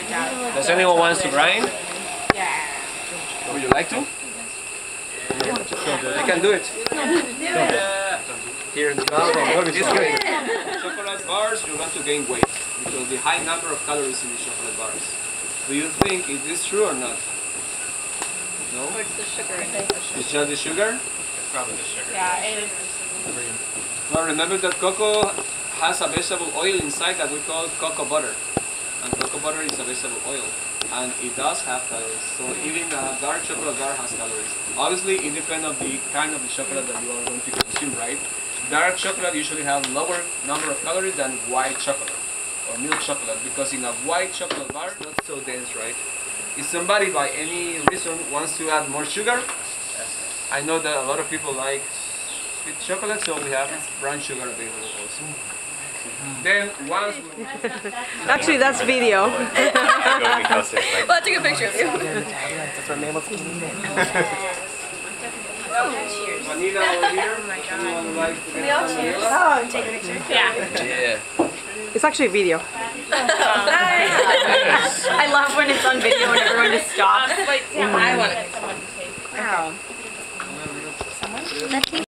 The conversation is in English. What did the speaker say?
Does anyone want to grind? Yeah. Would you like to? You can do it. Here in the it's great. Chocolate bars, you're going to gain weight because the high number of calories in the chocolate bars. Do you think it is true or not? No? Or it's the sugar in it. It's just the sugar? It's probably the sugar. Yeah, it is. Well, remember that cocoa has a vegetable oil inside that we call cocoa butter. And cocoa butter is a vegetable oil. And it does have calories. So even a dark chocolate bar has calories. Obviously, it depends on the kind of the chocolate that you are going to consume, right? Dark chocolate usually have lower number of calories than white chocolate or milk chocolate, because in a white chocolate bar, it's not so dense, right? If somebody by any reason wants to add more sugar, I know that a lot of people like sweet chocolate, so we have brown sugar available also. Then once we... Actually, that's video. Go be closer. Well, I took a picture of you. That's where mammals can eat it. Cheers. Vanilla over here. Oh my god. Anyone like to We get all some cheers. vanilla? Take a picture? Yeah. Yeah. It's actually a video. I love when it's on video and everyone just stops. Wait, yeah, I want to get someone to take. Wow.